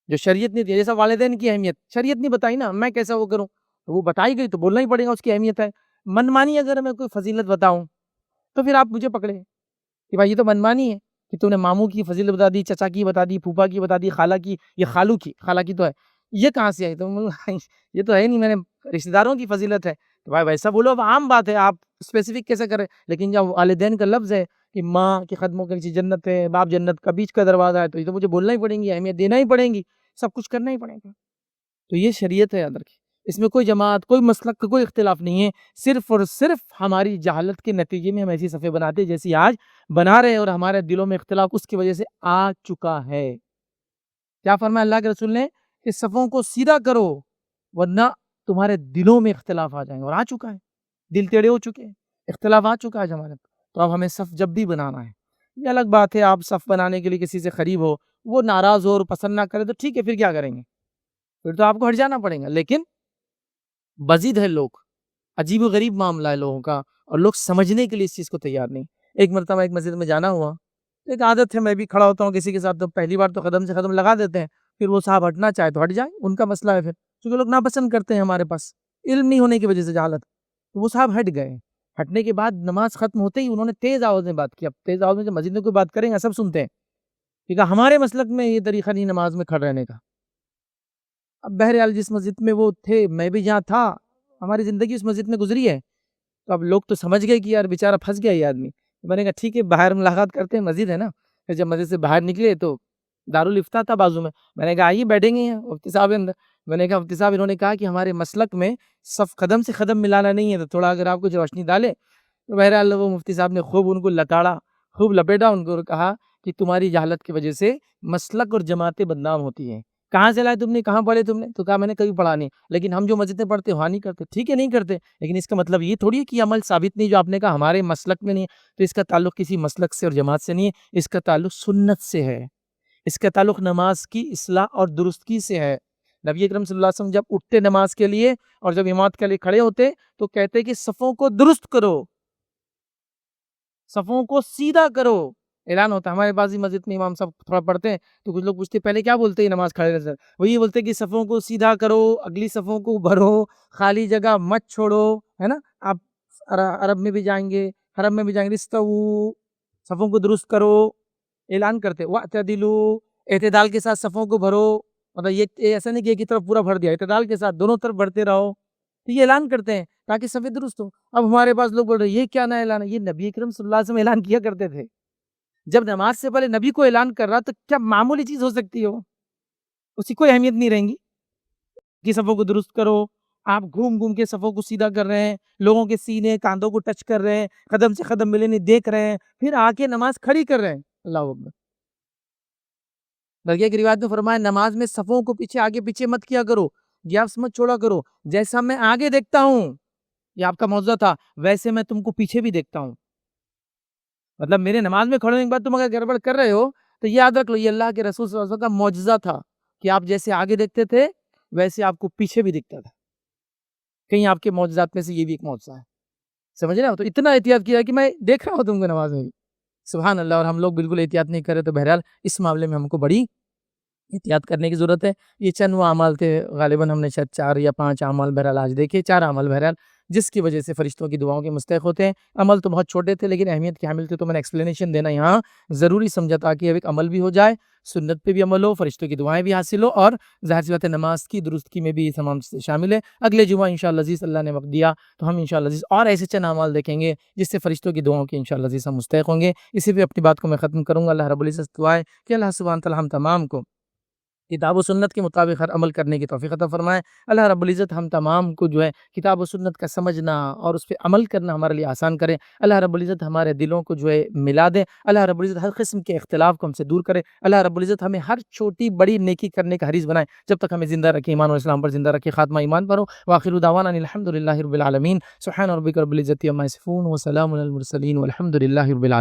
جو شریعت نہیں دی. جیسا والدین کی اہمیت شریعت نہیں بتائی نا، میں کیسا وہ کروں؟ تو وہ بتائی گئی تو بولنا ہی پڑے گا، اس کی اہمیت ہے. منمانی اگر میں کوئی فضیلت بتاؤں تو پھر آپ مجھے پکڑے کہ بھائی یہ تو منمانی ہے کہ تو نے ماموں کی فضیلت بتا دی، چچا کی بتا دی، پھوپھا کی بتا دی، خالہ کی، یہ خالو کی، خالہ کی تو ہے، یہ کہاں سے آئی؟ تو یہ تو ہے نہیں، میں نے رشتہ داروں کی فضیلت ہے. تو بھائی ویسا بولو، اب عام بات ہے، آپ اسپیسیفک کیسے کریں؟ لیکن جب والدین کا لفظ ہے کہ ماں کے قدموں کے نیچے جنت ہے، باپ جنت کا بیچ کا دروازہ ہے، تو یہ تو مجھے بولنا ہی پڑیں گی، اہمیت دینا ہی پڑیں گی، سب کچھ کرنا ہی پڑے گا. تو یہ شریعت ہے اندر کی، اس میں کوئی جماعت، کوئی مسلک کا کوئی اختلاف نہیں ہے. صرف اور صرف ہماری جہالت کے نتیجے میں ہم ایسی صفیں بناتے ہیں جیسی آج بنا رہے ہیں، اور ہمارے دلوں میں اختلاف اس کی وجہ سے آ چکا ہے. کیا فرمایا اللہ کے رسول نے کہ صفوں کو سیدھا کرو ورنہ تمہارے دلوں میں اختلاف آ جائیں گے، اور آ چکا ہے. دل ٹیڑے ہو چکے ہیں، اختلاف آ چکا ہے ہمارے. تو اب ہمیں صف جب بھی بنانا ہے، یہ الگ بات ہے آپ صف بنانے کے لیے کسی سے قریب ہو، وہ ناراض ہو اور پسند نہ کرے تو ٹھیک ہے، پھر کیا کریں گے؟ پھر تو آپ کو ہٹ جانا پڑے گا. لیکن بزید ہے لوگ، عجیب و غریب معاملہ ہے لوگوں کا، اور لوگ سمجھنے کے لیے اس چیز کو تیار نہیں. ایک مرتبہ ایک مسجد میں جانا ہوا، ایک عادت ہے میں بھی کھڑا ہوتا ہوں کسی کے ساتھ تو پہلی بار تو قدم سے قدم لگا دیتے ہیں، پھر وہ صاحب ہٹنا چاہے تو ہٹ جائیں، ان کا مسئلہ ہے. پھر کیونکہ لوگ ناپسند کرتے ہیں ہمارے پاس علم نہیں ہونے کی وجہ سے، جہالت. تو وہ صاحب ہٹ گئے. ہٹنے کے بعد نماز ختم ہوتے ہی انہوں نے تیز آواز میں بات کی. اب تیز آواز میں جب مسجد میں کوئی بات کریں گا سب سنتے ہیں، ٹھیک ہے، ہمارے مسلک میں یہ طریقہ نہیں نماز میں کھڑے رہنے کا. اب بہرحال جس مسجد میں وہ تھے، میں بھی جہاں تھا، ہماری زندگی اس مسجد میں گزری ہے، تو اب لوگ تو سمجھ گئے کہ یار بیچارہ پھنس گیا یہ آدمی. میں نے کہا ٹھیک ہے باہر ملاقات کرتے ہیں، مسجد ہے نا. پھر جب مسجد سے باہر نکلے تو دارالفتہ تھا بازو میں نے کہا آئیے بیٹھیں گے یہاں. مفتی صاحب اندر. میں نے کہا مفتی صاحب انہوں نے کہا کہ ہمارے مسلک میں صف قدم سے قدم ملانا نہیں ہے، تو تھوڑا اگر آپ کچھ روشنی ڈالے. تو بہرحال وہ مفتی صاحب نے خوب ان کو لتاڑا، خوب لپیٹا ان کو، اور کہا کہ تمہاری جہالت کی وجہ سے مسلک اور جماعتیں بدنام ہوتی ہیں. کہاں سے لائے تم نے، کہاں پڑھے تم نے؟ تو کہا میں نے کبھی پڑھا نہیں، لیکن ہم جو مسجد میں پڑھتے وہاں نہیں کرتے. ٹھیک ہے نہیں کرتے، لیکن اس کا مطلب یہ تھوڑی ہے کہ عمل ثابت نہیں. جو آپ نے کہا ہمارے مسلک میں نہیں ہے، تو اس کا تعلق کسی مسلک سے اور جماعت سے نہیں ہے، اس کا تعلق سنت سے ہے، اس کا تعلق نماز کی اصلاح اور درستگی سے ہے. نبی اکرم صلی اللہ علیہ وسلم جب اٹھتے نماز کے لیے اور جب امامت کے لیے کھڑے ہوتے تو کہتے کہ صفوں کو درست کرو، صفوں کو سیدھا کرو. اعلان ہوتا ہے ہمارے پاس مسجد میں، امام صاحب تھوڑا پڑھتے ہیں تو کچھ لوگ پوچھتے پہلے کیا بولتے ہیں نماز کھڑے رہتے، وہ یہ بولتے کہ صفوں کو سیدھا کرو، اگلی صفوں کو بھرو، خالی جگہ مت چھوڑو، ہے نا. آپ عرب میں بھی جائیں گے، حرم میں بھی جائیں گے، استووا، صفوں کو درست کرو. اعلان کرتے واعتدلوا، اعتدال کے ساتھ صفوں کو بھرو. مطلب یہ ایسا نہیں کہ ایک ہی طرف پورا بھر دیا، اعتدال کے ساتھ دونوں طرف بھرتے رہو. تو یہ اعلان کرتے ہیں تاکہ صفیں درست ہو. اب ہمارے پاس لوگ بول رہے ہیں یہ کیا نہ اعلان ہے، یہ نبی اکرم صلی اللہ علیہ وسلم اعلان کیا کرتے تھے. جب نماز سے پہلے نبی کو اعلان کر رہا تو کیا معمولی چیز ہو سکتی ہو، اس کی کوئی اہمیت نہیں رہیں گی کہ صفوں کو درست کرو. آپ گھوم گھوم کے صفوں کو سیدھا کر رہے ہیں، لوگوں کے سینے کاندھوں کو ٹچ کر رہے ہیں، قدم سے قدم ملے نہیں دیکھ رہے ہیں، پھر آ کے نماز کھڑی کر رہے ہیں. اللہ اکبر. بلکہ ایک روایت میں فرمایا نماز میں صفوں کو پیچھے آگے پیچھے مت کیا کرو، گیپس مت چھوڑا کرو. جیسا میں آگے دیکھتا ہوں، یہ آپ کا موضوع تھا، ویسے میں تم کو پیچھے بھی دیکھتا ہوں. مطلب میرے نماز میں کھڑے ہونے کے بعد تم اگر گڑبڑ کر رہے ہو تو یاد رکھ لو یہ اللہ کے رسول صلی اللہ علیہ وسلم کا معجزہ تھا کہ آپ جیسے آگے دیکھتے تھے ویسے آپ کو پیچھے بھی دکھتا تھا. کہیں آپ کے معجزات میں سے یہ بھی ایک معجزہ ہے. سمجھ رہے ہو؟ تو اتنا احتیاط کیا کہ میں دیکھ رہا ہوں تم کو نماز میں بھی. سبحان اللہ. اور ہم لوگ بالکل احتیاط نہیں کرے. تو بہرحال اس معاملے میں ہم کو بڑی احتیاط کرنے کی ضرورت ہے. یہ چند وہ اعمال تھے، غالباً ہم نے شاید 4 یا 5 اعمال بہرحال آج دیکھے، 4 اعمال بہرحال جس کی وجہ سے فرشتوں کی دعاؤں کے مستحق ہوتے ہیں. عمل تو بہت چھوٹے تھے لیکن اہمیت کے حامل تھے، تو میں نے ایکسپلینیشن دینا یہاں ضروری سمجھا تاکہ اب ایک عمل بھی ہو جائے، سنت پہ بھی عمل ہو، فرشتوں کی دعائیں بھی حاصل ہو، اور ظاہر سی بات ہے نماز کی درستگی میں بھی یہ تمام شامل ہے. اگلے جمعہ انشاءاللہ عزیز اللہ نے وقت دیا تو ہم انشاءاللہ عزیز اور ایسے چند اعمال دیکھیں گے جس سے فرشتوں کی دعاؤں کے انشاءاللہ عزیز ہم مستحق ہوں گے. اسی پہ اپنی بات کو میں ختم کروں گا. اللہ رب العزت دعا ہے کہ اللہ سبحانہ تعالی ہم تمام کو کتاب و سنت کے مطابق ہر عمل کرنے کی توفیق عطا فرمائے. اللہ رب العزت ہم تمام کو جو ہے کتاب و سنت کا سمجھنا اور اس پہ عمل کرنا ہمارے لیے آسان کرے. اللہ رب العزت ہمارے دلوں کو جو ہے ملا دے. اللہ رب العزت ہر قسم کے اختلاف کو ہم سے دور کرے. اللہ رب العزت ہمیں ہر چھوٹی بڑی نیکی کرنے کا حریص بنائے. جب تک ہمیں زندہ رکھے ایمان و اسلام پر زندہ رکھے، خاتمہ ایمان پر ہو. وآخر دعوانا الحمدللہ رب العالمین. سبحان ربک رب العزت عما یصفون وسلام علی المرسلین والحمد للہ رب العالمین.